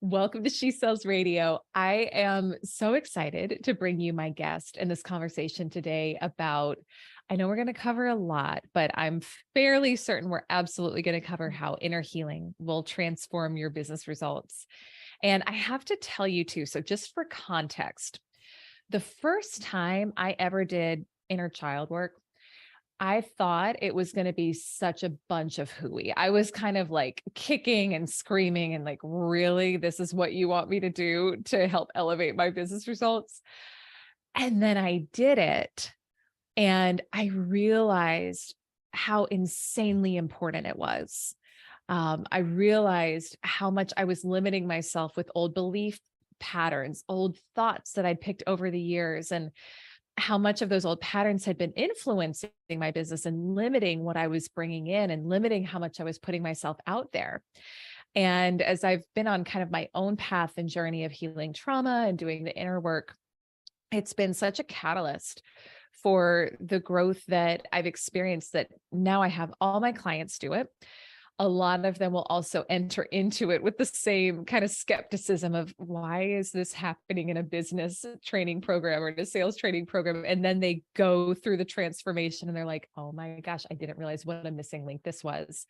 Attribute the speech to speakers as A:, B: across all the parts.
A: Welcome to She Sells Radio. I am so excited to bring you my guest in this conversation today about, I know we're going to cover a lot, but I'm fairly certain we're absolutely going to cover how inner healing will transform your business results. And I have to tell you too, so just for context, the first time I ever did inner child work, I thought it was going to be such a bunch of hooey. I was kind of like kicking and screaming and like, really, this is what you want me to do to help elevate my business results? And then I did it and I realized how insanely important it was. I realized how much I was limiting myself with old belief patterns, old thoughts that I'd picked over the years, and how much of those old patterns had been influencing my business and limiting what I was bringing in and limiting how much I was putting myself out there. And as I've been on kind of my own path and journey of healing trauma and doing the inner work, it's been such a catalyst for the growth that I've experienced that now I have all my clients do it. A lot of them will also enter into it with the same kind of skepticism of, why is this happening in a business training program or in a sales training program? And then they go through the transformation and they're like, oh my gosh, I didn't realize what a missing link this was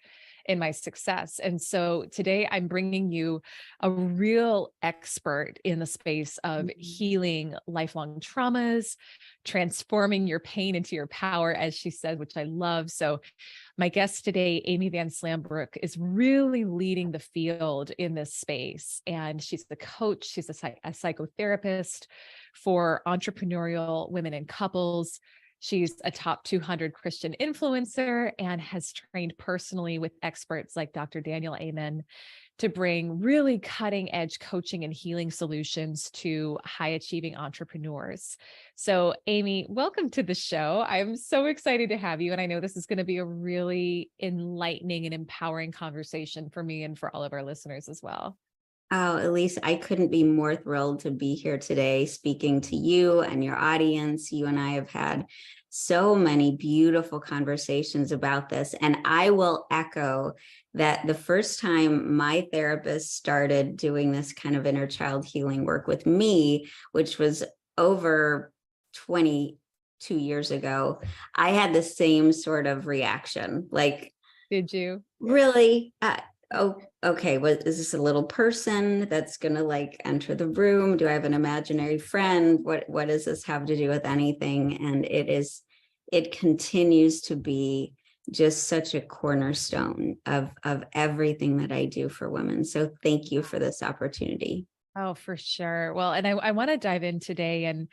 A: in my success. And so today I'm bringing you a real expert in the space of healing lifelong traumas, transforming your pain into your power, as she said, which I love. So my guest today, Amy Van Slambrook, is really leading the field in this space. And she's the coach, she's a psychotherapist for entrepreneurial women and couples. She's a top 200 Christian influencer and has trained personally with experts like Dr. Daniel Amen to bring really cutting edge coaching and healing solutions to high achieving entrepreneurs. So Amy, welcome to the show. I'm so excited to have you. And I know this is going to be a really enlightening and empowering conversation for me and for all of our listeners as well.
B: Oh, Elise, I couldn't be more thrilled to be here today speaking to you and your audience. You and I have had so many beautiful conversations about this. And I will echo that the first time my therapist started doing this kind of inner child healing work with me, which was over 22 years ago, I had the same sort of reaction. Like,
A: did you?
B: Really? Oh, okay. Is this a little person that's going to like enter the room? Do I have an imaginary friend? What does this have to do with anything? And it continues to be just such a cornerstone of everything that I do for women. So thank you for this opportunity.
A: Oh, for sure. Well, and I want to dive in today and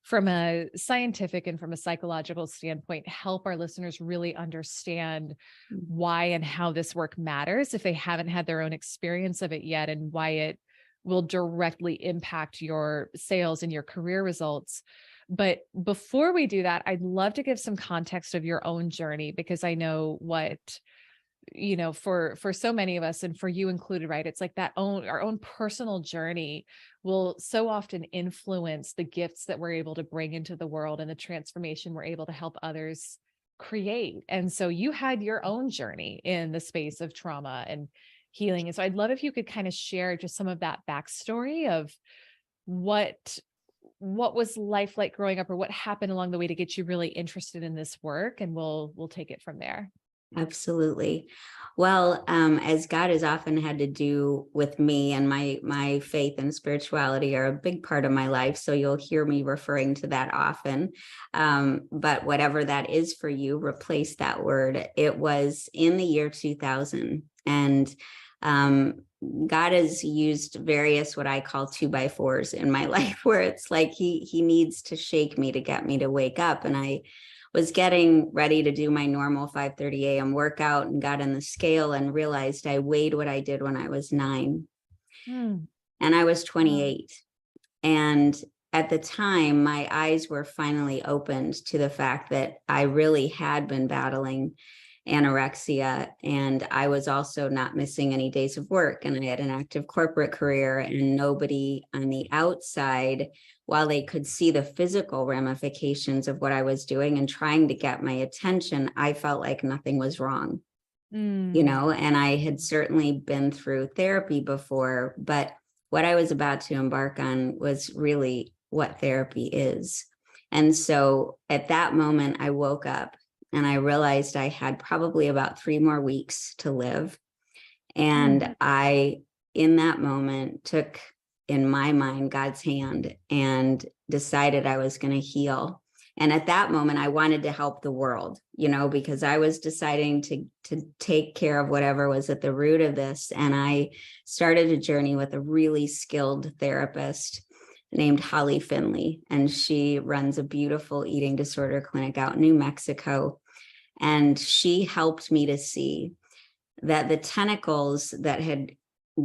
A: from a scientific and from a psychological standpoint, help our listeners really understand why and how this work matters if they haven't had their own experience of it yet, and why it will directly impact your sales and your career results. But before we do that, I'd love to give some context of your own journey, because I know what, for so many of us, and for you included, right? It's like our own personal journey will so often influence the gifts that we're able to bring into the world and the transformation we're able to help others create. And so you had your own journey in the space of trauma and healing. And so I'd love if you could kind of share just some of that backstory of what was life like growing up, or what happened along the way to get you really interested in this work, and we'll take it from there.
B: Absolutely. Well, as God has often had to do with me, and my faith and spirituality are a big part of my life. So you'll hear me referring to that often. But whatever that is for you, replace that word. It was in the year 2000. And God has used various what I call 2x4s in my life, where it's like he needs to shake me to get me to wake up. And I was getting ready to do my normal 5:30 a.m. workout and got on the scale and realized I weighed what I did when I was 9. And I was 28. And at the time, my eyes were finally opened to the fact that I really had been battling anorexia, and I was also not missing any days of work, and I had an active corporate career, and nobody on the outside, while they could see the physical ramifications of what I was doing and trying to get my attention, I felt like nothing was wrong, and I had certainly been through therapy before, but what I was about to embark on was really what therapy is. And so at that moment, I woke up and I realized I had probably about 3 more weeks to live. And I, in that moment, took in my mind God's hand and decided I was going to heal. And at that moment, I wanted to help the world, because I was deciding to take care of whatever was at the root of this. And I started a journey with a really skilled therapist named Holly Finley. And she runs a beautiful eating disorder clinic out in New Mexico. And she helped me to see that the tentacles that had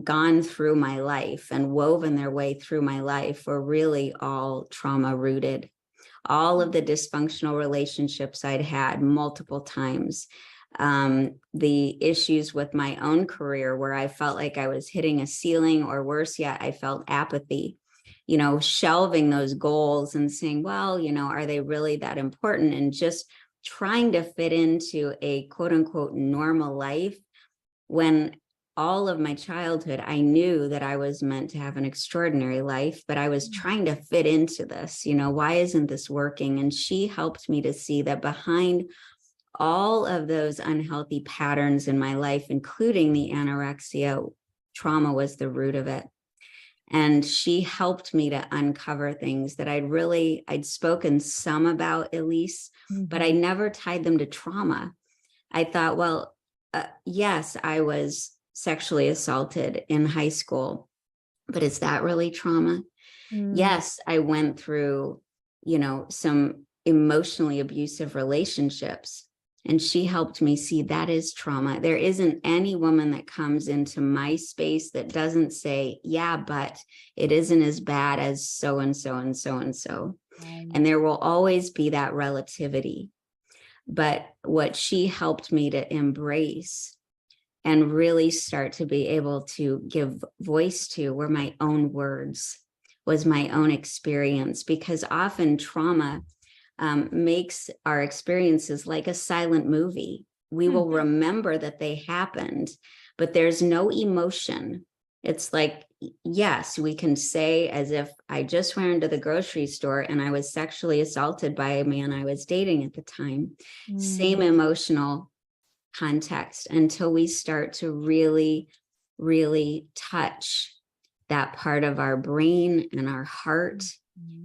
B: gone through my life and woven their way through my life were really all trauma rooted. All of the dysfunctional relationships I'd had multiple times, the issues with my own career where I felt like I was hitting a ceiling, or worse yet, I felt apathy, shelving those goals and saying, well, are they really that important? And just trying to fit into a quote unquote normal life, when all of my childhood, I knew that I was meant to have an extraordinary life, but I was trying to fit into this, why isn't this working? And she helped me to see that behind all of those unhealthy patterns in my life, including the anorexia, trauma was the root of it. And she helped me to uncover things that I'd spoken some about, Elise, but I never tied them to trauma. I thought, well, yes, I was sexually assaulted in high school, but is that really trauma? Yes, I went through, some emotionally abusive relationships, and she helped me see that is trauma. There isn't any woman that comes into my space that doesn't say, yeah, but it isn't as bad as so and so and so and so. And there will always be that relativity. But what she helped me to embrace and really start to be able to give voice to were my own words, was my own experience, because often trauma makes our experiences like a silent movie. We will remember that they happened, but there's no emotion. It's like, yes, we can say as if I just went into the grocery store and I was sexually assaulted by a man I was dating at the time. Same emotional context, until we start to really, really touch that part of our brain and our heart.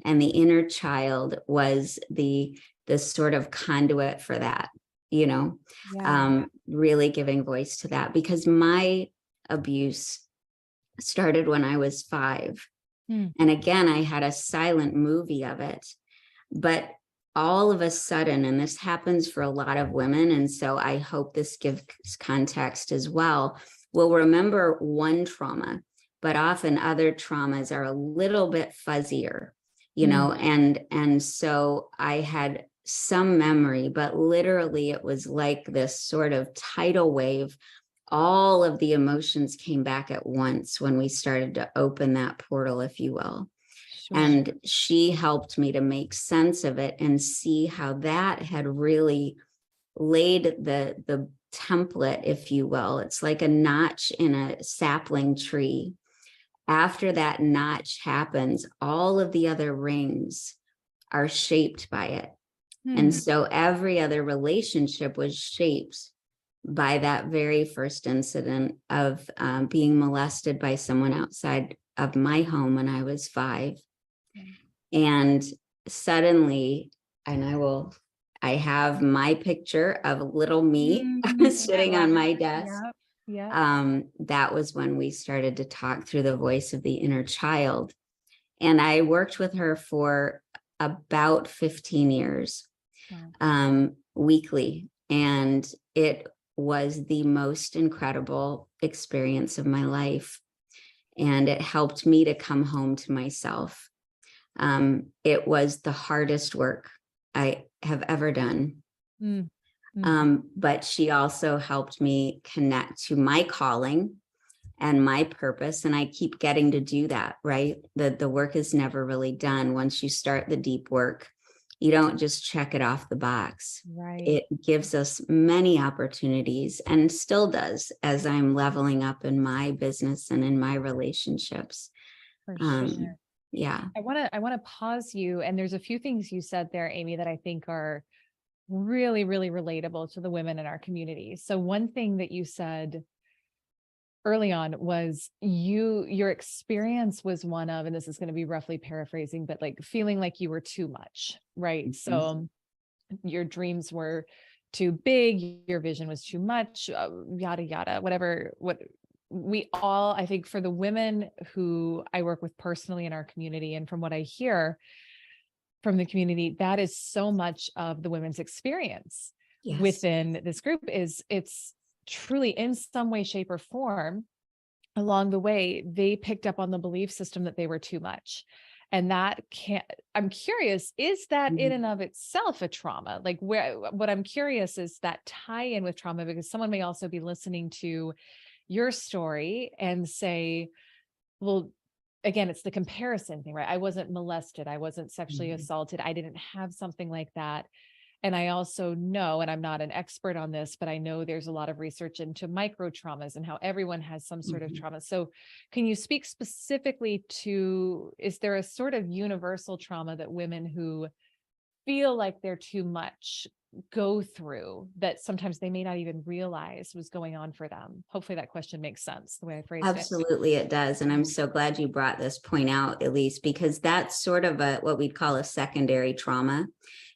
B: And the inner child was the sort of conduit for that, really giving voice to that, because my abuse started when I was 5. And again, I had a silent movie of it, but all of a sudden, and this happens for a lot of women, and so I hope this gives context as well, we'll remember one trauma, but often other traumas are a little bit fuzzier, and so I had some memory, but literally it was like this sort of tidal wave. All of the emotions came back at once when we started to open that portal, if you will. Sure. And she helped me to make sense of it and see how that had really laid the template, if you will. It's like a notch in a sapling tree. After that notch happens, all of the other rings are shaped by it. And so every other relationship was shaped by that very first incident of being molested by someone outside of my home when I was 5. And suddenly, I have my picture of little me sitting on my desk. That was when we started to talk through the voice of the inner child. And I worked with her for about 15 years, weekly. And it was the most incredible experience of my life. And it helped me to come home to myself. It was the hardest work I have ever done. But she also helped me connect to my calling and my purpose. And I keep getting to do that, right? The work is never really done. Once you start the deep work, You don't just check it off the box.
A: Right.
B: It gives us many opportunities, and still does, as I'm leveling up in my business and in my relationships.
A: For sure.
B: Yeah.
A: I want to pause you. And there's a few things you said there, Amy, that I think are really, really relatable to the women in our community. So one thing that you said early on was your experience was one of, and this is going to be roughly paraphrasing, but like feeling like you were too much, right?
B: Mm-hmm.
A: So your dreams were too big, your vision was too much, yada, yada, whatever, what we all, I think for the women who I work with personally in our community, and from what I hear from the community, that is so much of the women's experience
B: Yes.
A: within this group is it's truly in some way, shape, or form along the way, they picked up on the belief system that they were too much. And that I'm curious, is that in and of itself a trauma? Like what I'm curious is that tie in with trauma, because someone may also be listening to your story and say, well, again, it's the comparison thing, right? I wasn't molested. I wasn't sexually assaulted. I didn't have something like that. And I also know, and I'm not an expert on this, but I know there's a lot of research into micro traumas and how everyone has some sort of trauma. So can you speak specifically to, is there a sort of universal trauma that women who feel like they're too much go through that sometimes they may not even realize was going on for them? Hopefully that question makes sense the way I phrased it.
B: Absolutely, it does. And I'm so glad you brought this point out, Elise, because that's sort of what we'd call a secondary trauma.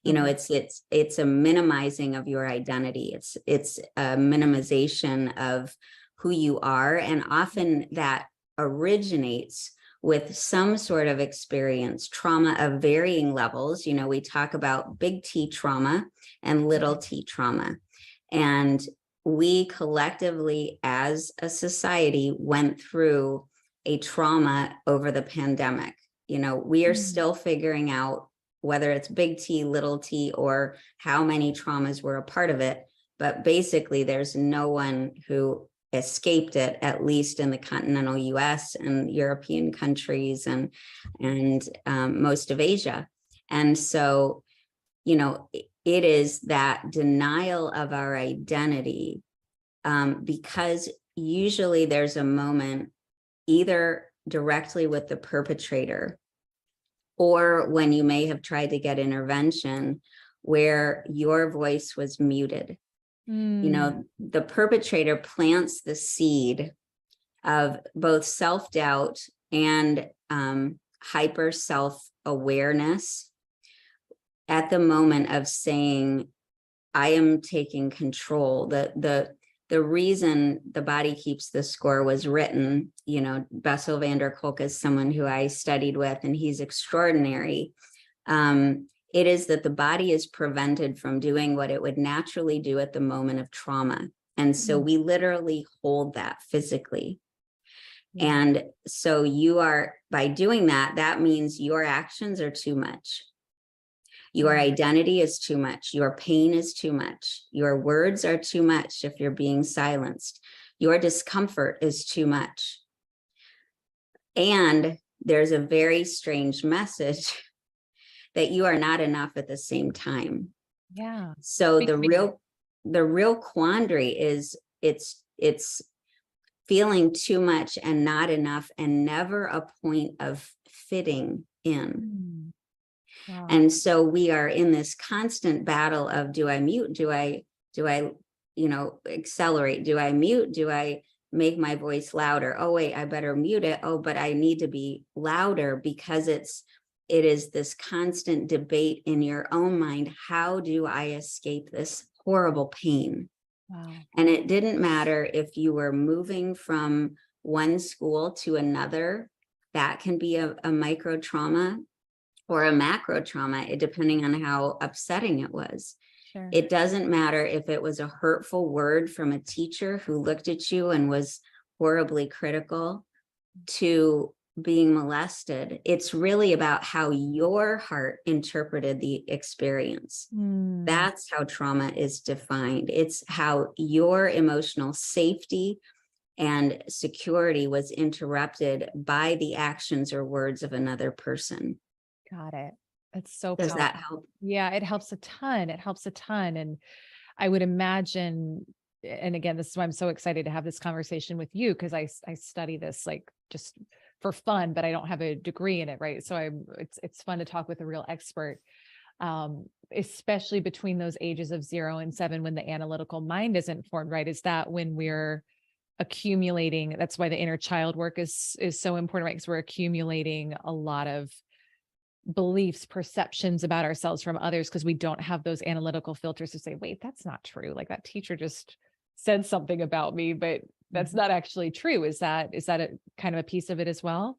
B: You know, it's a minimizing of your identity. It's a minimization of who you are. And often that originates with some sort of experience, trauma of varying levels. You know, we talk about big T trauma and little t trauma. And we collectively as a society went through a trauma over the pandemic. You know, we are still figuring out whether it's big T, little t, or how many traumas were a part of it. But basically, there's no one who escaped it, at least in the continental US and European countries and most of Asia. And so, you know, it is that denial of our identity, because usually there's a moment either directly with the perpetrator or when you may have tried to get intervention where your voice was muted. You know, the perpetrator plants the seed of both self-doubt and hyper self-awareness at the moment of saying, I am taking control. The reason The Body Keeps the Score was written, you know, Bessel van der Kolk is someone who I studied with, and he's extraordinary. It is that the body is prevented from doing what it would naturally do at the moment of trauma. And so we literally hold that physically. And so you are, by doing that, that means your actions are too much. Your identity is too much. Your pain is too much. Your words are too much if you're being silenced. Your discomfort is too much. And there's a very strange message that you are not enough at the same time.
A: Yeah.
B: So the real quandary is it's feeling too much and not enough and never a point of fitting in. Wow. And so we are in this constant battle of, do I mute? Do I, you know, accelerate? Do I mute? Do I make my voice louder? Oh, wait, I better mute it. Oh, but I need to be louder, because it is this constant debate in your own mind. How do I escape this horrible pain? Wow. And it didn't matter if you were moving from one school to another. That can be a micro trauma or a macro trauma, depending on how upsetting it was. Sure. It doesn't matter if it was a hurtful word from a teacher who looked at you and was horribly critical, to being molested. It's really about how your heart interpreted the experience. That's how trauma is defined. It's how your emotional safety and security was interrupted by the actions or words of another person.
A: Got it. That's so
B: Does
A: powerful.
B: that help?
A: Yeah, it helps a ton. It helps a ton. And I would imagine, and again, this is why I'm so excited to have this conversation with you, because I study this like just for fun, but I don't have a degree in it, right? So it's fun to talk with a real expert, especially between those ages of 0 and 7, when the analytical mind isn't formed, right? Is that when we're accumulating? That's why the inner child work is so important, right? Because we're accumulating a lot of beliefs, perceptions about ourselves from others, because we don't have those analytical filters to say, wait, that's not true. Like that teacher just said something about me, but that's not actually true. Is that a kind of a piece of it as well?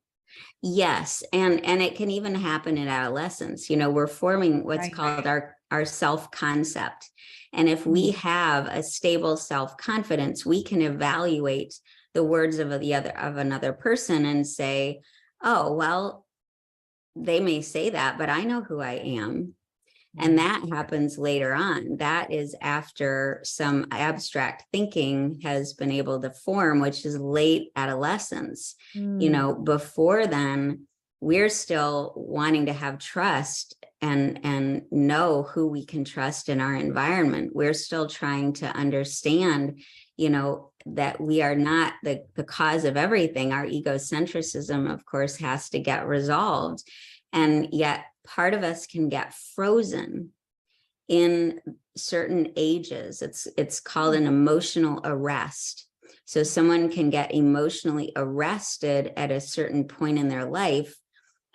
B: Yes. And it can even happen in adolescence. We're forming what's
A: Right.
B: called our self-concept. And if we have a stable self-confidence, we can evaluate the words of another person and say, oh, well, they may say that, but I know who I am. And that happens later on. That is after some abstract thinking has been able to form, which is late adolescence. Before then, we're still wanting to have trust and know who we can trust in our environment. We're still trying to understand, that we are not the cause of everything. Our egocentrism, of course, has to get resolved. And yet part of us can get frozen in certain ages. It's called an emotional arrest. So someone can get emotionally arrested at a certain point in their life.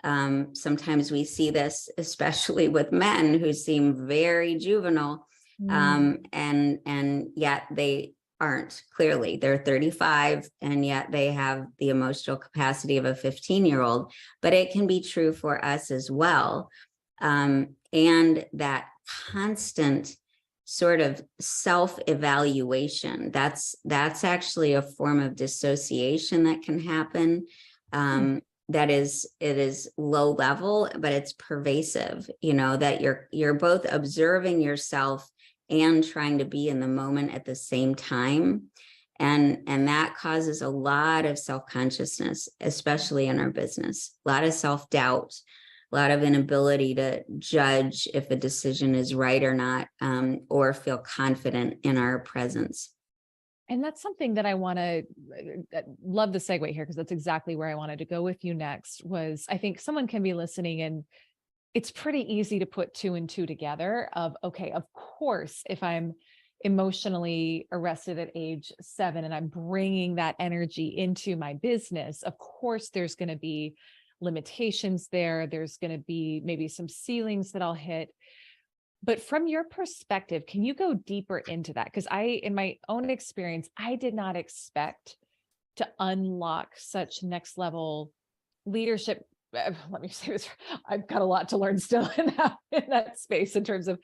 B: Sometimes we see this, especially with men who seem very juvenile, and yet they aren't. Clearly, they're 35, and yet they have the emotional capacity of a 15-year-old. But it can be true for us as well. And that constant sort of self-evaluation, that's actually a form of dissociation that can happen. It is low level, but it's pervasive, that you're both observing yourself and trying to be in the moment at the same time. And that causes a lot of self-consciousness, especially in our business, a lot of self-doubt, a lot of inability to judge if a decision is right or not, or feel confident in our presence.
A: And that's something that I want to love the segue here, because that's exactly where I wanted to go with you next. Was I think someone can be listening and it's pretty easy to put 2 and 2 together of, okay, of course, if I'm emotionally arrested at age 7 and I'm bringing that energy into my business, of course, there's going to be limitations there. There's going to be maybe some ceilings that I'll hit. But from your perspective, can you go deeper into that? Because in my own experience, I did not expect to unlock such next level leadership. Let me say this, I've got a lot to learn still in that space in terms of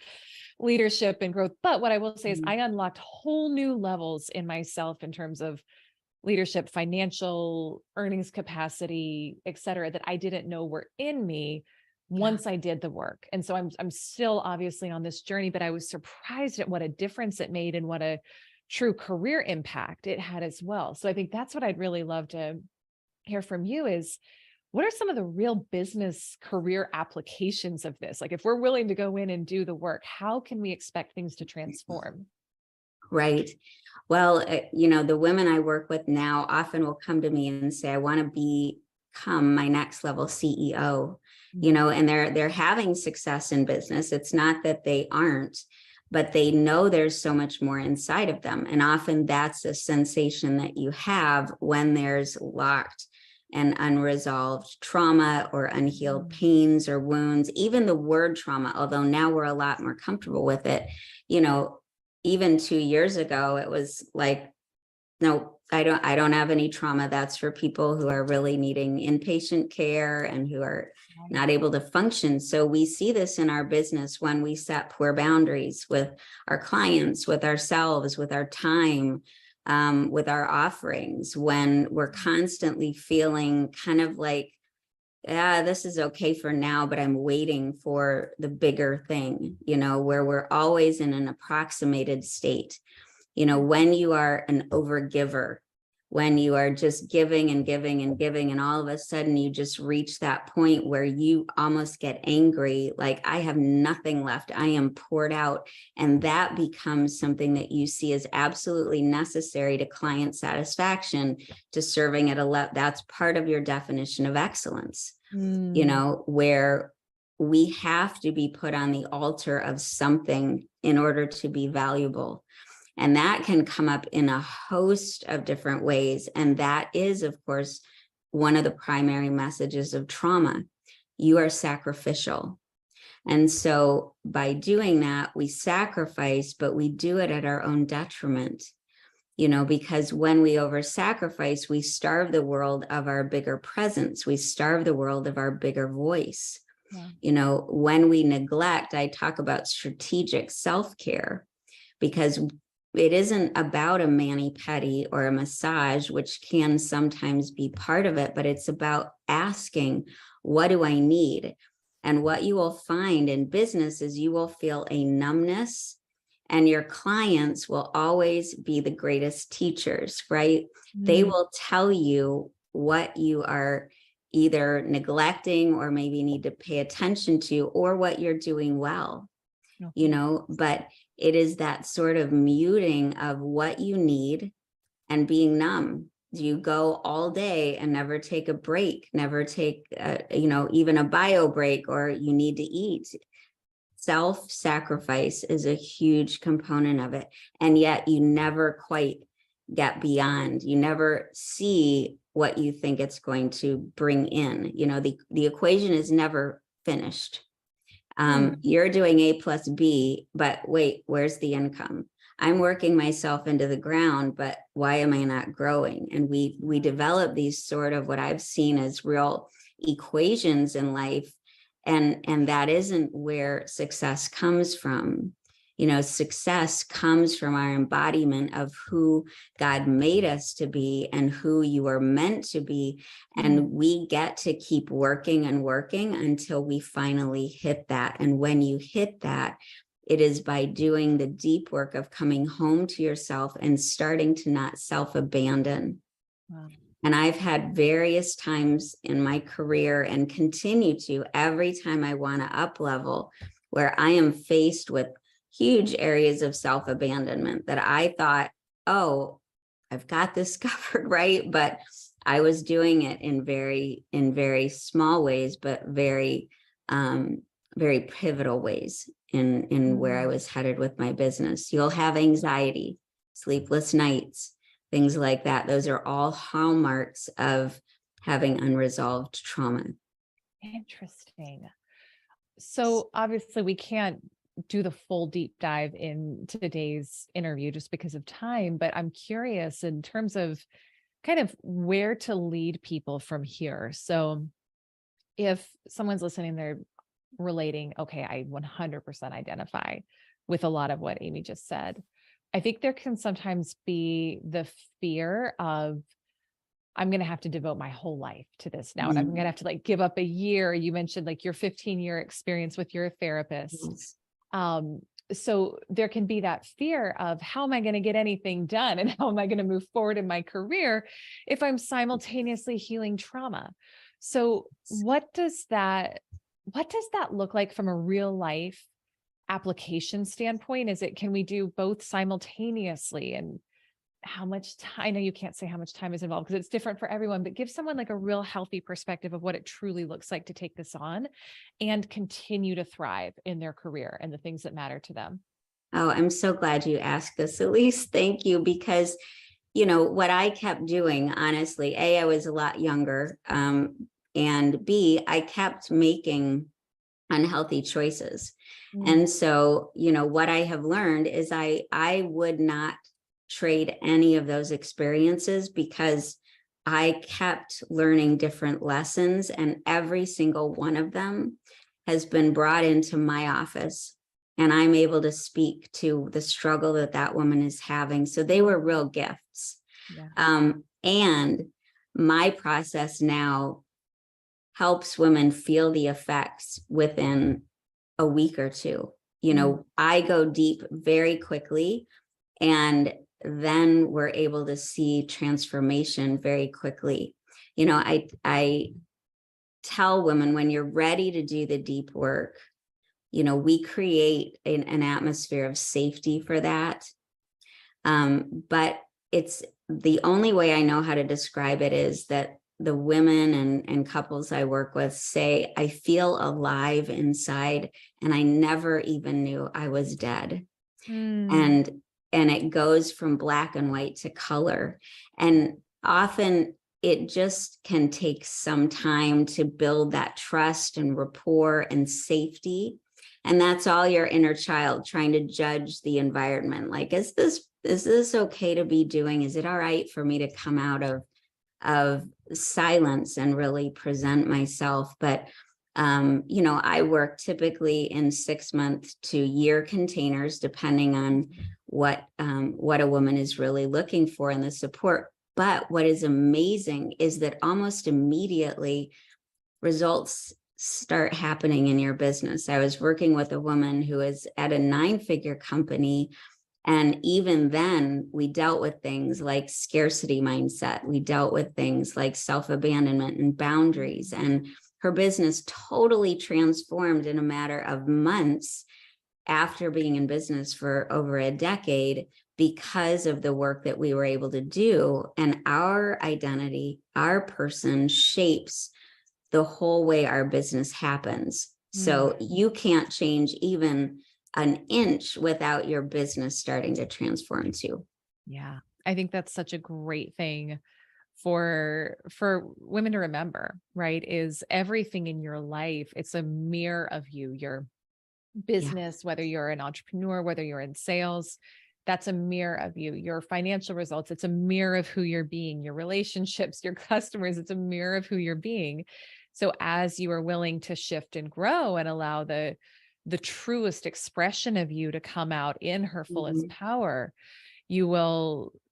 A: leadership and growth. But what I will say is I unlocked whole new levels in myself in terms of leadership, financial, earnings capacity, et cetera, that I didn't know were in me once I did the work. And so I'm still obviously on this journey, but I was surprised at what a difference it made and what a true career impact it had as well. So I think that's what I'd really love to hear from you is, what are some of the real business career applications of this? Like if we're willing to go in and do the work, how can we expect things to transform?
B: Right. Well, the women I work with now often will come to me and say, I want to become my next level CEO, and they're having success in business. It's not that they aren't, but they know there's so much more inside of them. And often that's a sensation that you have when there's locked and unresolved trauma or unhealed pains or wounds. Even the word trauma, although now we're a lot more comfortable with it, even 2 years ago, it was like, no, I don't have any trauma. That's for people who are really needing inpatient care and who are not able to function. So we see this in our business when we set poor boundaries with our clients, with ourselves, with our time, with our offerings, when we're constantly feeling kind of like, yeah, this is okay for now, but I'm waiting for the bigger thing, where we're always in an approximated state. When you are an overgiver, when you are just giving and giving and giving, and all of a sudden you just reach that point where you almost get angry, like, I have nothing left, I am poured out. And that becomes something that you see as absolutely necessary to client satisfaction, to serving at a level. That's part of your definition of excellence, where we have to be put on the altar of something in order to be valuable. And that can come up in a host of different ways. And that is, of course, one of the primary messages of trauma. You are sacrificial. And so by doing that, we sacrifice, but we do it at our own detriment, because when we over-sacrifice, we starve the world of our bigger presence. We starve the world of our bigger voice. Yeah. When we neglect, I talk about strategic self-care, because it isn't about a mani-pedi or a massage, which can sometimes be part of it, but it's about asking, what do I need? And what you will find in business is you will feel a numbness, and your clients will always be the greatest teachers, right? They will tell you what you are either neglecting or maybe need to pay attention to, or what you're doing well, but it is that sort of muting of what you need and being numb. You go all day and never take a break, never take, even a bio break, or you need to eat. Self-sacrifice is a huge component of it. And yet you never quite get beyond. You never see what you think it's going to bring in. The equation is never finished. You're doing A plus B, but wait, where's the income? I'm working myself into the ground, but why am I not growing? And we develop these sort of what I've seen as real equations in life. And that isn't where success comes from. Success comes from our embodiment of who God made us to be and who you are meant to be. And we get to keep working and working until we finally hit that. And when you hit that, it is by doing the deep work of coming home to yourself and starting to not self-abandon. Wow. And I've had various times in my career, and continue to every time I want to up level, where I am faced with huge areas of self-abandonment that I thought, oh, I've got this covered, right? But I was doing it in very small ways, but very pivotal ways in where I was headed with my business. You'll have anxiety, sleepless nights, things like that. Those are all hallmarks of having unresolved trauma.
A: Interesting. So obviously we can't do the full deep dive in today's interview just because of time, but I'm curious in terms of kind of where to lead people from here. So if someone's listening, they're relating, okay, I 100% identify with a lot of what Amy just said. I think there can sometimes be the fear of, I'm going to have to devote my whole life to this now. And I'm going to have to give up a year. You mentioned your 15-year experience with your therapist. So there can be that fear of, how am I going to get anything done? And how am I going to move forward in my career if I'm simultaneously healing trauma? So what does that look like from a real life application standpoint? Can we do both simultaneously? And how much time? I know you can't say how much time is involved because it's different for everyone, but give someone a real healthy perspective of what it truly looks like to take this on and continue to thrive in their career and the things that matter to them.
B: Oh, I'm so glad you asked this, Elise. Thank you. Because, what I kept doing, honestly, A, I was a lot younger, and B, I kept making unhealthy choices. And so, what I have learned is I would not trade any of those experiences, because I kept learning different lessons, and every single one of them has been brought into my office, and I'm able to speak to the struggle that woman is having. So they were real gifts. Yeah. And my process now helps women feel the effects within a week or two. I go deep very quickly, and then we're able to see transformation very quickly. You know, I tell women, when you're ready to do the deep work, you know, we create an atmosphere of safety for that. But it's the only way I know how to describe it is that the women and couples I work with say, I feel alive inside, and I never even knew I was dead.
A: Mm.
B: And it goes from black and white to color. And often it just can take some time to build that trust and rapport and safety. And that's all your inner child trying to judge the environment. Like, is this okay to be doing? Is it all right for me to come out of silence and really present myself? But you know, I work typically in 6-month to year containers, depending on what a woman is really looking for in the support. But what is amazing is that almost immediately results start happening in your business. I was working with a woman who is at a 9-figure company. And even then, we dealt with things like scarcity mindset. We dealt with things like self-abandonment and boundaries. And her business totally transformed in a matter of months after being in business for over a decade, because of the work that we were able to do. And our identity, our person, shapes the whole way our business happens. So you can't change even an inch without your business starting to transform too.
A: Yeah. I think that's such a great thing for women to remember, right? Is everything in your life, it's a mirror of you, your
B: Yeah.
A: business, whether you're an entrepreneur, whether you're in sales, that's a mirror of you. Your financial results, it's a mirror of who you're being. Your relationships, your customers, it's a mirror of who you're being. So as you are willing to shift and grow and allow the truest expression of you to come out in her fullest
B: Mhm.
A: power,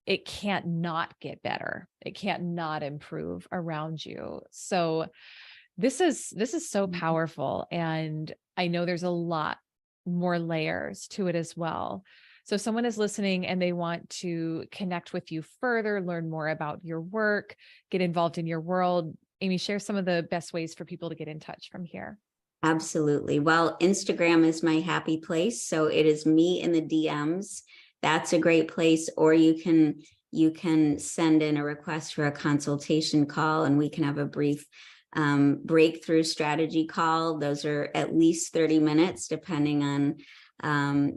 A: it can't not get better. It can't not improve around you. So this is so
B: Mhm.
A: powerful. And I know there's a lot more layers to it as well. So if someone is listening and they want to connect with you further, learn more about your work, get involved in your world, Amy, share some of the best ways for people to get in touch from here.
B: Absolutely. Well, Instagram is my happy place. So it is me in the DMs. That's a great place. Or you can send in a request for a consultation call, and we can have a brief breakthrough strategy call. Those are at least 30 minutes, depending on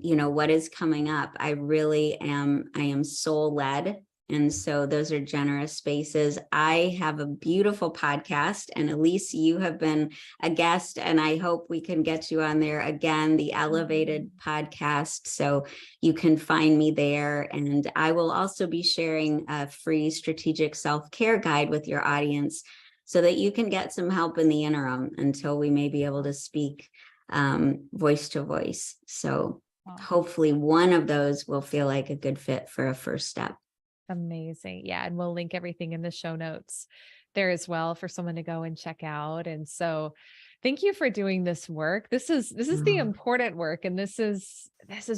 B: you know, what is coming up. I am soul led. And so those are generous spaces. I have a beautiful podcast, and Elise, you have been a guest, and I hope we can get you on there again, the Elevated podcast. So you can find me there. And I will also be sharing a free strategic self-care guide with your audience, so that you can get some help in the interim until we may be able to speak voice to voice. So
A: Wow.
B: hopefully one of those will feel like a good fit for a first step.
A: Amazing. Yeah. And we'll link everything in the show notes there as well for someone to go and check out. And so thank you for doing this work. This is the
B: Oh,
A: important work. And this is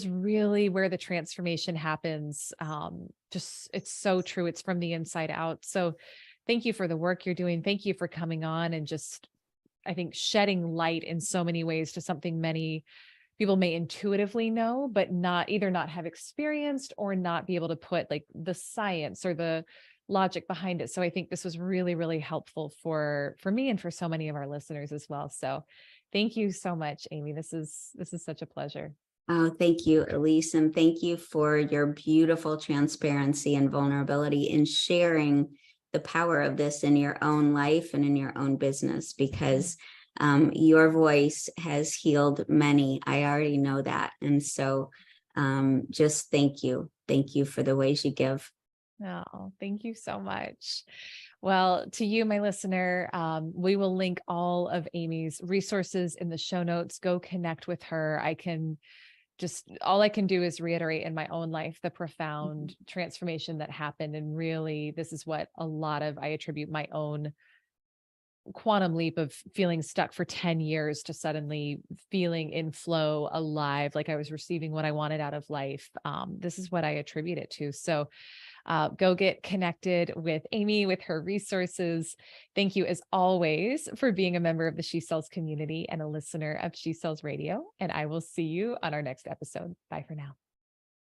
A: really where the transformation happens. Just it's so true. It's from the inside out. So thank you for the work you're doing. Thank you for coming on and just, I think, shedding light in so many ways to something many people may intuitively know, but not have experienced or not be able to put like the science or the logic behind it. So I think this was really, really helpful for me and for so many of our listeners as well. So thank you so much, Amy. This is such a pleasure.
B: oh, thank you, Elise. And thank you for your beautiful transparency and vulnerability in sharing the power of this in your own life and in your own business, because your voice has healed many. I already know that. And so just thank you. Thank you for the ways you give.
A: Oh, thank you so much. Well, to you, my listener, we will link all of Amy's resources in the show notes. Go connect with her. All I can do is reiterate in my own life the profound transformation that happened. And really, this is what I attribute my own quantum leap of feeling stuck for 10 years to suddenly feeling in flow, alive, like I was receiving what I wanted out of life. This is what I attribute it to. So go get connected with Amy, with her resources. Thank you, as always, for being a member of the She Sells community and a listener of She Sells Radio. And I will see you on our next episode. Bye for now.